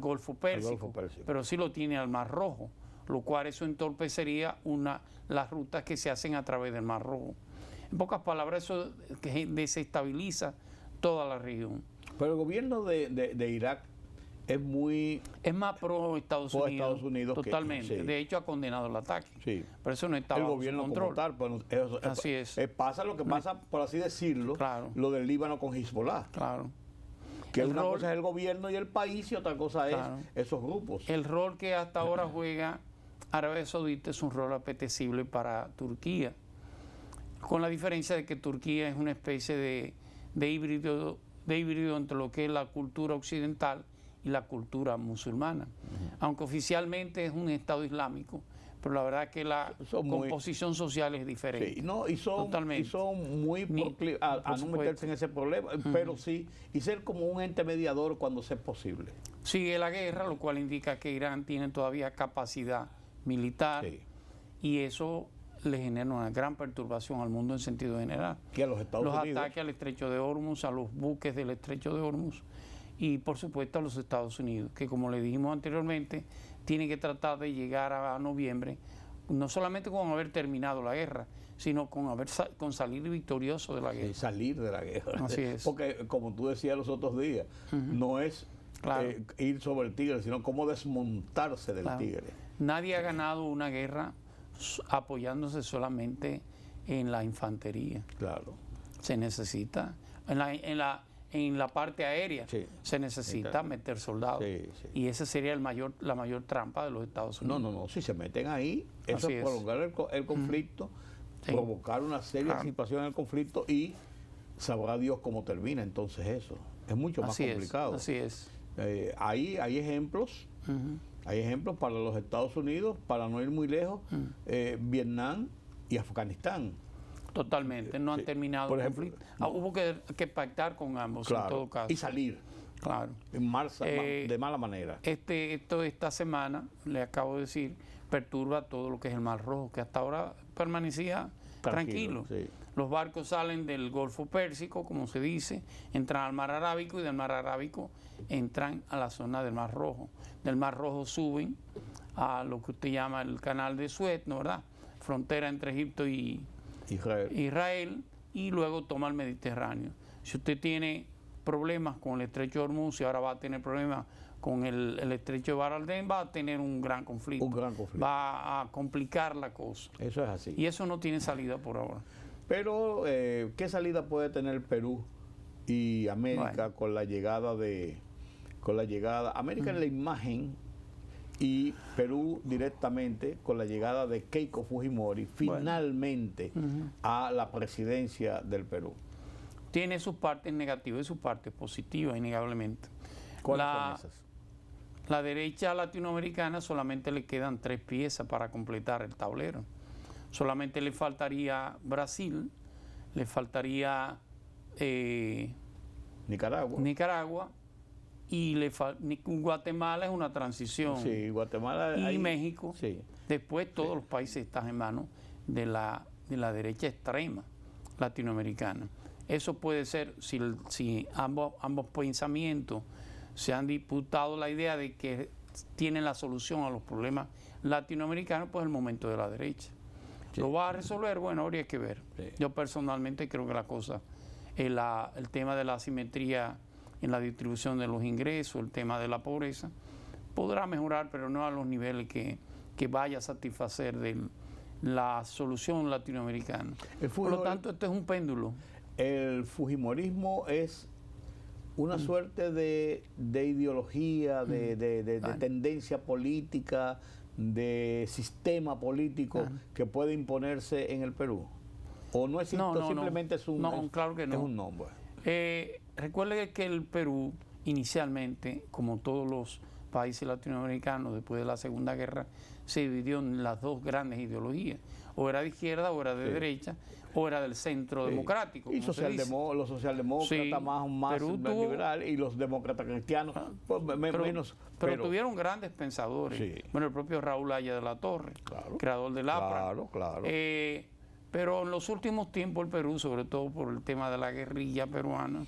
Golfo Pérsico, pero sí lo tiene al Mar Rojo, lo cual eso entorpecería las rutas que se hacen a través del Mar Rojo. En pocas palabras, eso desestabiliza toda la región. Pero el gobierno de Irak es más pro Estados Unidos totalmente. Sí. De hecho, ha condenado el ataque. Sí. Pero eso no está bajo su control. Como tal, así es. Pasa lo que pasa, por así decirlo, lo del Líbano con Hezbollah. Claro. Que una cosa es el gobierno y el país y otra cosa es esos grupos. El rol que hasta ahora juega Arabia Saudita es un rol apetecible para Turquía, con la diferencia de que Turquía es una especie de híbrido entre lo que es la cultura occidental y la cultura musulmana. Aunque oficialmente es un Estado islámico, pero la verdad es que la composición social es diferente. Sí, no, y son muy proclives a no meterse en ese problema, pero sí, y ser como un ente mediador cuando sea posible. Sigue la guerra, lo cual indica que Irán tiene todavía capacidad militar, y eso le genera una gran perturbación al mundo en sentido general. Que a los Estados Unidos. Los ataques al estrecho de Hormuz, a los buques del estrecho de Hormuz, y por supuesto a los Estados Unidos, que como le dijimos anteriormente, tiene que tratar de llegar a noviembre, no solamente con haber terminado la guerra, sino con salir victorioso de la guerra. Salir de la guerra. Así es. Porque como tú decías los otros días, no es ir sobre el tigre, sino cómo desmontarse del tigre. Nadie ha ganado una guerra apoyándose solamente en la infantería. Claro. Se necesita en la parte aérea se necesita meter soldados. Y esa sería la mayor trampa de los Estados Unidos. No, si se meten ahí, eso es prolongar el conflicto, provocar una seria situación en el conflicto y sabrá Dios cómo termina entonces eso. Es mucho más complicado. Así es. Hay ejemplos. Hay ejemplos para los Estados Unidos, para no ir muy lejos, Vietnam y Afganistán. Totalmente, no han terminado el conflicto. Hubo que pactar con ambos, en todo caso. Y salir. Claro. De mala manera. Esta semana, le acabo de decir, perturba todo lo que es el Mar Rojo, que hasta ahora permanecía tranquilo. Sí. Los barcos salen del Golfo Pérsico, como se dice, entran al Mar Arábico y del Mar Arábico entran a la zona del Mar Rojo. Del Mar Rojo suben a lo que usted llama el Canal de Suez, ¿no, verdad? Frontera entre Egipto y Israel, y luego toma el Mediterráneo. Si usted tiene problemas con el estrecho de Hormuz y ahora va a tener problemas con el estrecho de Bar al-Aldén, va a tener un gran conflicto. Un gran conflicto. Va a complicar la cosa. Eso es así. Y eso no tiene salida por ahora. Pero, ¿qué salida puede tener Perú y América con la llegada América en la imagen y Perú directamente con la llegada de Keiko Fujimori finalmente a la presidencia del Perú? Tiene sus partes negativas y sus partes positivas, innegablemente. ¿Cuáles son esas? La derecha latinoamericana solamente le quedan 3 piezas para completar el tablero. Solamente le faltaría Brasil, le faltaría Nicaragua y Guatemala es una transición. Sí, Guatemala. Y ahí, México. Sí. Después todos los países están en manos de la derecha extrema latinoamericana. Eso puede ser, si ambos pensamientos se han disputado la idea de que tienen la solución a los problemas latinoamericanos, pues el momento de la derecha. Sí. ¿Lo va a resolver? Bueno, habría que ver. Sí. Yo personalmente creo que la cosa, el tema de la asimetría en la distribución de los ingresos, el tema de la pobreza, podrá mejorar, pero no a los niveles que vaya a satisfacer de la solución latinoamericana. Por lo tanto, esto es un péndulo. El fujimorismo es una suerte de ideología, de tendencia política, de sistema político que puede imponerse en el Perú. ¿O no existe? Simplemente es un nombre. Claro que no. Es un nombre. Recuerde que el Perú inicialmente, como todos los países latinoamericanos después de la Segunda Guerra, se dividió en las 2 grandes ideologías. O era de izquierda, o era de derecha, o era del centro democrático. Y los socialdemócratas más liberal y los demócratas cristianos menos. Pero tuvieron grandes pensadores. Sí. Bueno, el propio Raúl Haya de la Torre, creador del APRA. Claro. Pero en los últimos tiempos el Perú, sobre todo por el tema de la guerrilla peruana,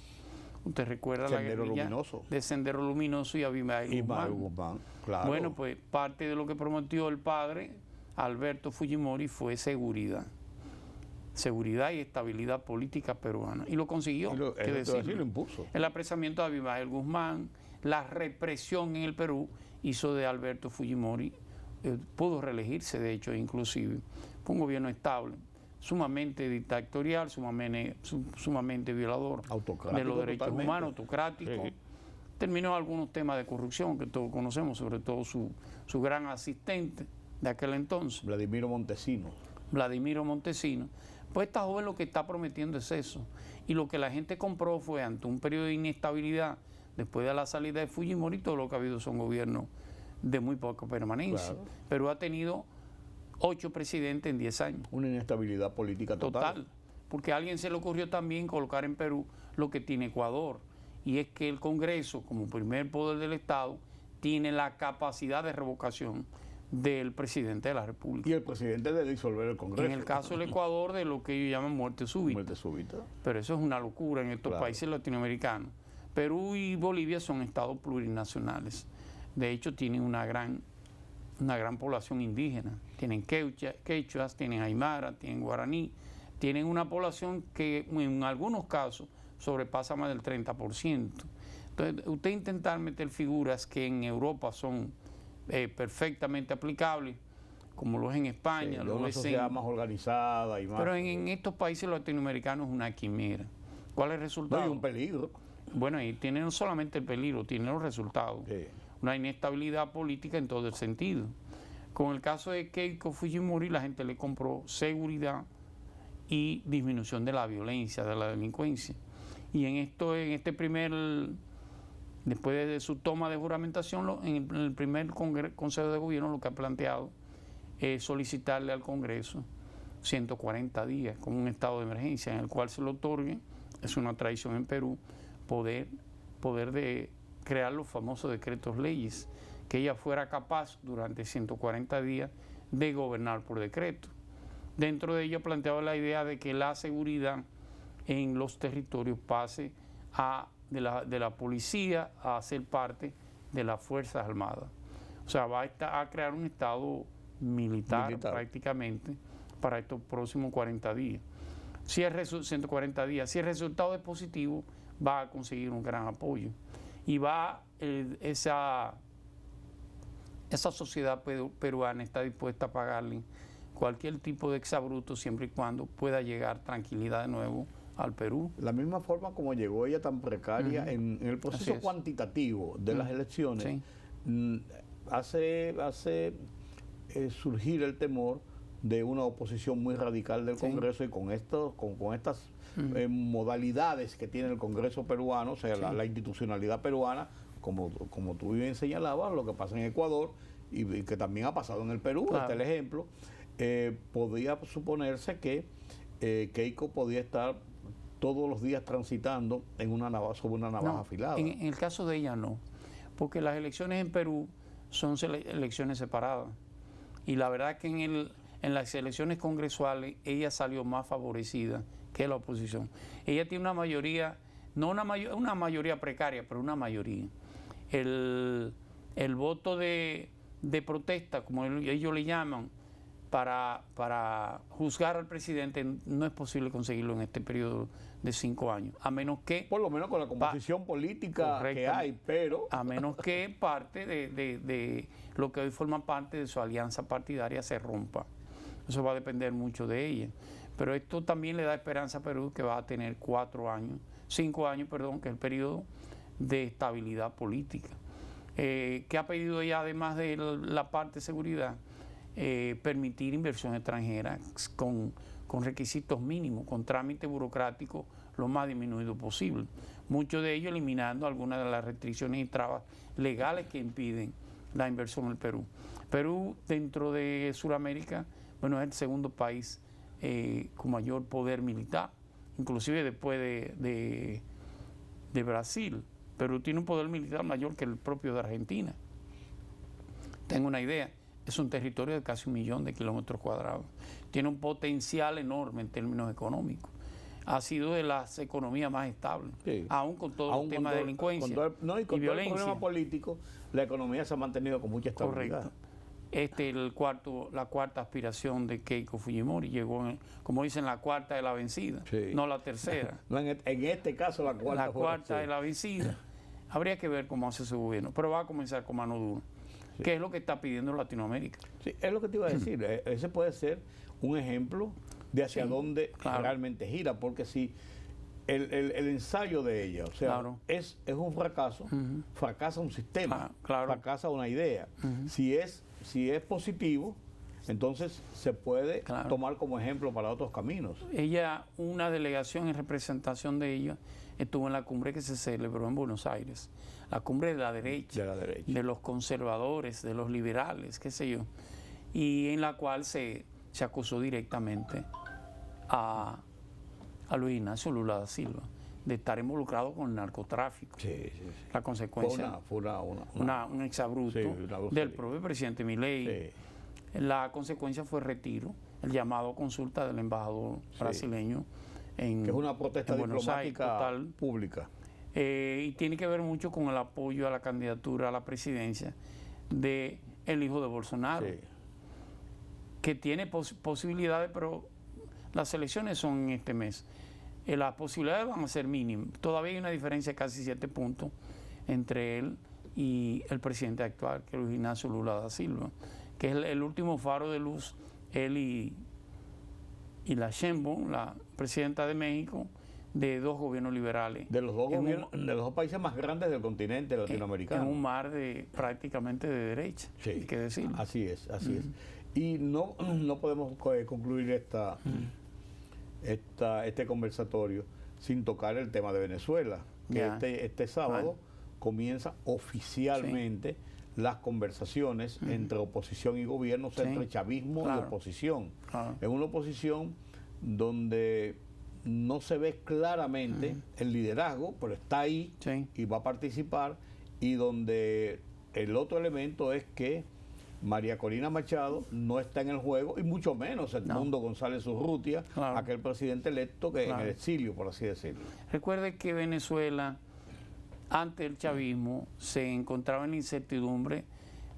usted recuerda la guerrilla de Sendero Luminoso y Abimael Guzmán. Claro. Bueno, pues parte de lo que prometió el padre Alberto Fujimori fue seguridad y estabilidad política peruana. Y lo consiguió. Lo impuso. El apresamiento de Abimael Guzmán, la represión en el Perú hizo de Alberto Fujimori, pudo reelegirse de hecho inclusive. Fue un gobierno estable, sumamente dictatorial, sumamente violador de los derechos humanos, autocrático. Sí. Terminó algunos temas de corrupción que todos conocemos, sobre todo su gran asistente de aquel entonces. Vladimiro Montesino. Pues esta joven lo que está prometiendo es eso. Y lo que la gente compró fue, ante un periodo de inestabilidad, después de la salida de Fujimori, todo lo que ha habido son gobiernos de muy poca permanencia. Claro. Perú ha tenido 8 presidentes en 10 años. Una inestabilidad política total. Porque a alguien se le ocurrió también colocar en Perú lo que tiene Ecuador. Y es que el Congreso, como primer poder del Estado, tiene la capacidad de revocación del presidente de la República. Y el presidente de disolver el Congreso. En el caso del Ecuador, de lo que ellos llaman muerte súbita. Muerte súbita. Pero eso es una locura en estos países latinoamericanos. Perú y Bolivia son estados plurinacionales. De hecho, tienen una gran población indígena. Tienen quechuas, tienen aymara, tienen guaraní. Tienen una población que en algunos casos sobrepasa más del 30%. Entonces, usted intentar meter figuras que en Europa son perfectamente aplicables, como lo es en España, lo es sociedad más organizada y más. Pero en estos países latinoamericanos es una quimera. ¿Cuál es el resultado? No, hay un peligro. Bueno, y tiene no solamente el peligro, tiene los resultados. Sí. Una inestabilidad política en todo el sentido. Con el caso de Keiko Fujimori, la gente le compró seguridad y disminución de la violencia, de la delincuencia. Y después de su toma de juramentación, en el primer Consejo de Gobierno lo que ha planteado es solicitarle al Congreso 140 días como un estado de emergencia en el cual se le otorgue, es una tradición en Perú, poder de crear los famosos decretos leyes, que ella fuera capaz durante 140 días de gobernar por decreto. Dentro de ello planteaba la idea de que la seguridad en los territorios pase de la policía a ser parte de las Fuerzas Armadas. O sea, va a crear un estado militar prácticamente para estos próximos 40 días. 140 días. Si el resultado es positivo, va a conseguir un gran apoyo. Y esa sociedad peruana está dispuesta a pagarle cualquier tipo de exabrupto siempre y cuando pueda llegar tranquilidad de nuevo al Perú. La misma forma como llegó ella tan precaria en el proceso cuantitativo de las elecciones, hace surgir el temor de una oposición muy radical del Congreso, y con estas modalidades que tiene el Congreso peruano, o sea, la institucionalidad peruana, como tú bien señalabas, lo que pasa en Ecuador y que también ha pasado en el Perú, este es el ejemplo. Podía suponerse que Keiko podía estar todos los días transitando sobre una navaja afilada. En el caso de ella no, porque las elecciones en Perú son elecciones separadas. Y la verdad que en las elecciones congresuales ella salió más favorecida que la oposición. Ella tiene una mayoría, no una mayoría precaria, pero una mayoría. El voto de protesta, como ellos le llaman, para juzgar al presidente, no es posible conseguirlo en este periodo de 5 años, a menos que... Por lo menos con la composición política que hay, pero... A menos que parte de lo que hoy forma parte de su alianza partidaria se rompa. Eso va a depender mucho de ella. Pero esto también le da esperanza a Perú, que va a tener 5 años, que es el periodo de estabilidad política. ¿Qué ha pedido ella además de la parte de seguridad? Permitir inversión extranjera con requisitos mínimos, con trámite burocrático lo más disminuido posible. Muchos de ellos eliminando algunas de las restricciones y trabas legales que impiden la inversión en el Perú. Perú, dentro de Sudamérica, es el segundo país con mayor poder militar, inclusive después de Brasil. Perú tiene un poder militar mayor que el propio de Argentina. Tengo una idea. Es un territorio de casi 1 millón de kilómetros cuadrados. Tiene un potencial enorme en términos económicos. Ha sido de las economías más estables, aún con todo el tema de delincuencia y con violencia. Todo el problema político, la economía se ha mantenido con mucha estabilidad. Correcto. La cuarta aspiración de Keiko Fujimori llegó, como dicen, la cuarta de la vencida, no la tercera. No, en este caso la cuarta. La cuarta de la vencida. Habría que ver cómo hace su gobierno, pero va a comenzar con mano dura. ¿Qué es lo que está pidiendo Latinoamérica? Sí, es lo que te iba a decir. Ese puede ser un ejemplo de hacia dónde realmente gira, porque si el ensayo de ella, o sea, es un fracaso, fracasa un sistema, fracasa una idea. Si es positivo, entonces se puede tomar como ejemplo para otros caminos. Ella, una delegación en representación de ella, estuvo en la cumbre que se celebró en Buenos Aires, la cumbre de la derecha, de los conservadores, de los liberales, qué sé yo, y en la cual se acusó directamente a Luis Ignacio Lula da Silva de estar involucrado con el narcotráfico. La consecuencia fue un exabrupto del propio presidente Milei. La consecuencia fue retiro, el llamado a consulta del embajador brasileño que es una protesta diplomática pública. Y tiene que ver mucho con el apoyo a la candidatura a la presidencia del hijo de Bolsonaro, que tiene posibilidades, pero las elecciones son en este mes. Las posibilidades van a ser mínimas. Todavía hay una diferencia de casi 7 puntos entre él y el presidente actual, que es Luis Ignacio Lula da Silva, que es el último faro de luz, él y la Sheinbaum, la presidenta de México, de 2 gobiernos liberales. De los dos países más grandes del continente latinoamericano. En un mar prácticamente de derecha, hay que decirlo. Así es. Y no podemos concluir este conversatorio sin tocar el tema de Venezuela, que este sábado comienza oficialmente las conversaciones entre oposición y gobierno, o sea, entre chavismo y oposición. Es una oposición donde no se ve claramente el liderazgo, pero está ahí y va a participar, y donde el otro elemento es que María Corina Machado no está en el juego, y mucho menos Edmundo González Urrutia, aquel presidente electo que en el exilio, por así decirlo. Recuerde que Venezuela, antes del chavismo, se encontraba en la incertidumbre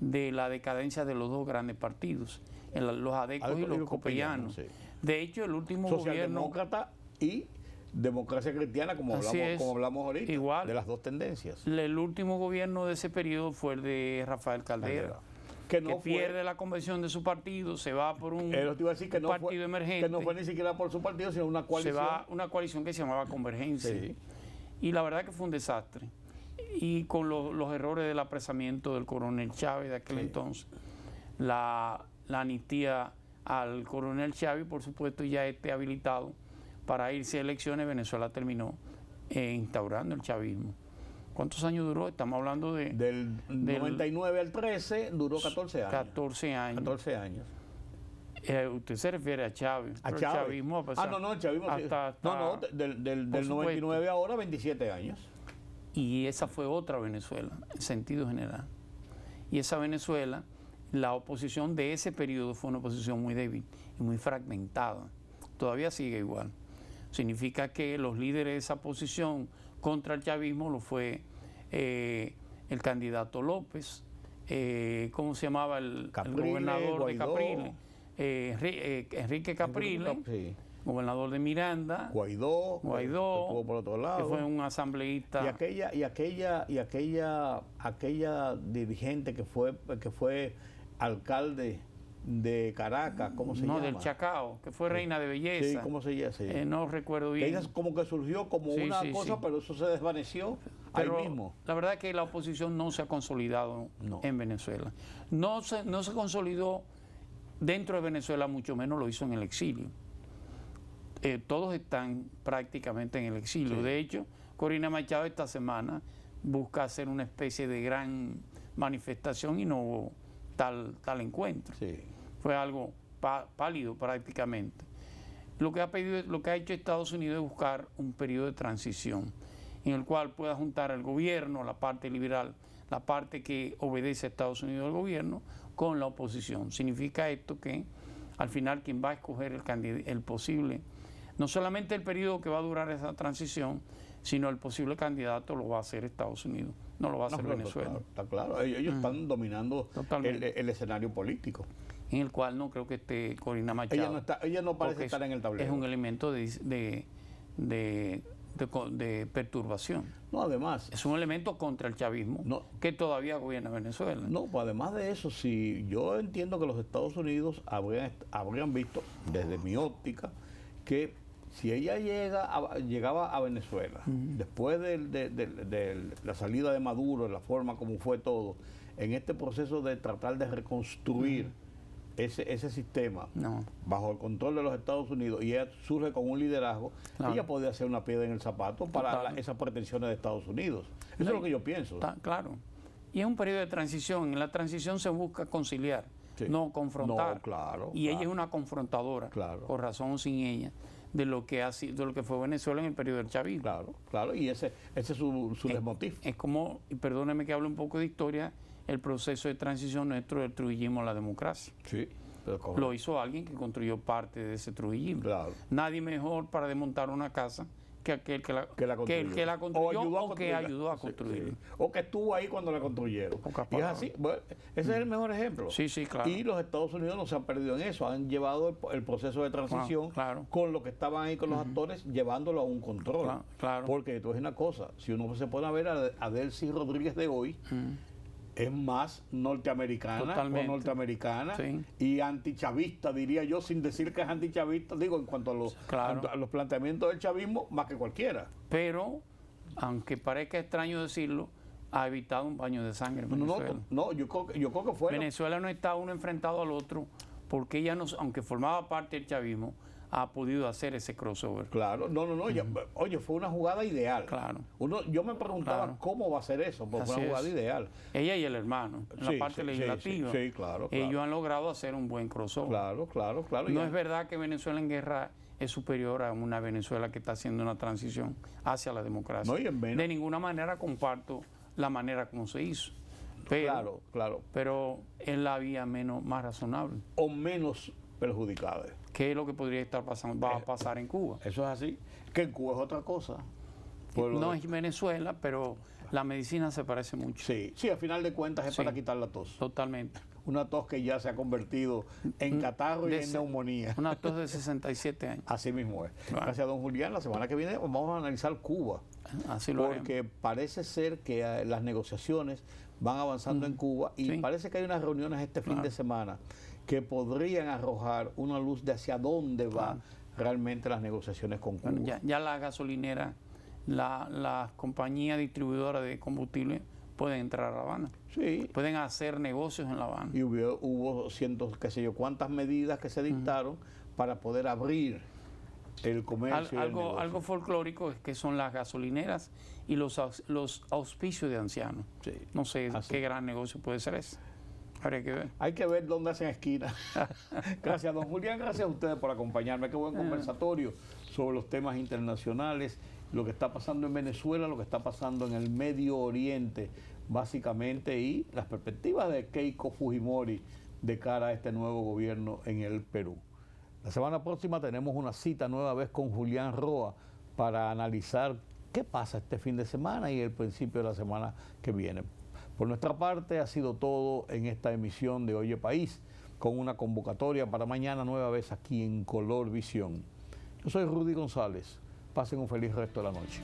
de la decadencia de los dos grandes partidos, los adecos y los copellanos. Sí. De hecho, el último gobierno... Socialdemócrata y democracia cristiana, como hablamos ahorita, igual, de las dos tendencias. El último gobierno de ese periodo fue el de Rafael Caldera. Que pierde la convención de su partido, se va por un partido emergente. Que no fue ni siquiera por su partido, sino una coalición. Se va una coalición que se llamaba Convergencia. Sí. Y la verdad que fue un desastre. Y con los errores del apresamiento del coronel Chávez de aquel entonces, la amnistía al coronel Chávez, por supuesto, ya habilitado para irse a elecciones, Venezuela terminó instaurando el chavismo. ¿Cuántos años duró? Estamos hablando del 99 al 13, duró 14 años. 14 años. 14 años. Usted se refiere a Chávez. A Chávez. El chavismo, a pesar, el chavismo del 99 ahora, 27 años. Y esa fue otra Venezuela, en sentido general. Y esa Venezuela, la oposición de ese periodo fue una oposición muy débil y muy fragmentada. Todavía sigue igual. Significa que los líderes de esa posición contra el chavismo lo fue el candidato López, ¿cómo se llamaba el gobernador Guaidó, de Capriles? Enrique Capriles, gobernador de Miranda, Guaidó, que estuvo por otro lado, que fue un asambleísta. Y aquella dirigente que fue alcalde de Caracas, ¿cómo se llama? No, del Chacao, que fue reina de belleza. Sí, ¿cómo se llama? Sí. No recuerdo bien. Ella como que surgió como una cosa, pero eso se desvaneció ahí mismo. La verdad es que la oposición no se ha consolidado en Venezuela. No se consolidó dentro de Venezuela, mucho menos lo hizo en el exilio. Todos están prácticamente en el exilio. Sí. De hecho, Corina Machado esta semana busca hacer una especie de gran manifestación y no hubo tal encuentro. Sí. Fue algo pálido prácticamente. Lo que ha hecho Estados Unidos es buscar un periodo de transición en el cual pueda juntar al gobierno, la parte liberal, la parte que obedece a Estados Unidos al gobierno, con la oposición. Significa esto que al final quien va a escoger el posible, no solamente el periodo que va a durar esa transición, sino el posible candidato lo va a hacer Estados Unidos, no lo va a hacer Venezuela. Está claro. Ellos están dominando el escenario político. En el cual no creo que esté Corina Machado. Ella no parece estar en el tablero. Es un elemento de perturbación. No, además. Es un elemento contra el chavismo que todavía gobierna Venezuela. No, pues además de eso, si yo entiendo que los Estados Unidos habrían visto, desde mi óptica, que si ella llegaba a Venezuela, después de la salida de Maduro, la forma como fue todo, en este proceso de tratar de reconstruir ese sistema bajo el control de los Estados Unidos, y ella surge con un liderazgo, ella podría hacer una piedra en el zapato para esas pretensiones de Estados Unidos. Eso es lo que yo pienso. Claro. Y es un periodo de transición. En la transición se busca conciliar, no confrontar. Y ella es una confrontadora, por razón o sin ella, de lo que fue Venezuela en el periodo del chavismo. Claro, y ese es su leitmotiv. Es como, y perdóneme que hable un poco de historia, el proceso de transición nuestro del trujillismo a la democracia. Sí, lo hizo alguien que construyó parte de ese trujillismo. Nadie mejor para desmontar una casa que aquel que la construyó o que ayudó a construirla. Sí. O que estuvo ahí cuando la construyeron. Y es así. Bueno, ese es el mejor ejemplo. Sí, claro. Y los Estados Unidos no se han perdido en eso. Han llevado el proceso de transición con lo que estaban ahí con los actores, llevándolo a un control. Porque tú es una cosa, si uno se pone a ver a Delcy Rodríguez de hoy, es más norteamericana y antichavista, diría yo, sin decir que es antichavista, digo, en cuanto a los planteamientos del chavismo, más que cualquiera. Pero, aunque parezca extraño decirlo, ha evitado un baño de sangre en Venezuela. Yo creo que fue. Venezuela no está uno enfrentado al otro, porque ella, aunque formaba parte del chavismo, ha podido hacer ese crossover. Claro, oye, fue una jugada ideal. Yo me preguntaba cómo va a ser eso, porque fue una jugada ideal. Ella y el hermano, en la parte legislativa. Ellos han logrado hacer un buen crossover. Claro. No es verdad que Venezuela en guerra es superior a una Venezuela que está haciendo una transición hacia la democracia. De ninguna manera comparto la manera como se hizo. Pero, pero es la vía más razonable. O menos perjudicada. ¿Qué es lo que podría estar pasando? Va a pasar en Cuba. Eso es así. Que en Cuba es otra cosa. No es Venezuela, pero la medicina se parece mucho. Sí, al final de cuentas es para quitar la tos. Totalmente. Una tos que ya se ha convertido en catarro y en neumonía. Una tos de 67 años. Así mismo es. Gracias a don Julián. La semana que viene vamos a analizar Cuba. Así lo Porque haremos. parece ser que las negociaciones van avanzando en Cuba y parece que hay unas reuniones este fin de semana que podrían arrojar una luz de hacia dónde van realmente las negociaciones con Cuba. Bueno, ya la gasolinera, las compañías distribuidoras de combustible pueden entrar a La Habana. Sí. Pueden hacer negocios en La Habana. Y hubo cientos, qué sé yo, cuántas medidas que se dictaron para poder abrir el comercio. Algo folclórico es que son las gasolineras y los auspicios de ancianos. Sí. No sé qué gran negocio puede ser ese. Habría que ver. Hay que ver dónde hacen esquina. Gracias, don Julián. Gracias a ustedes por acompañarme. Qué buen conversatorio sobre los temas internacionales, lo que está pasando en Venezuela, lo que está pasando en el Medio Oriente, básicamente, y las perspectivas de Keiko Fujimori de cara a este nuevo gobierno en el Perú. La semana próxima tenemos una cita nueva vez con Julián Roa para analizar qué pasa este fin de semana y el principio de la semana que viene. Por nuestra parte ha sido todo en esta emisión de Oye País, con una convocatoria para mañana nueva vez aquí en Color Visión. Yo soy Rudy González. Pasen un feliz resto de la noche.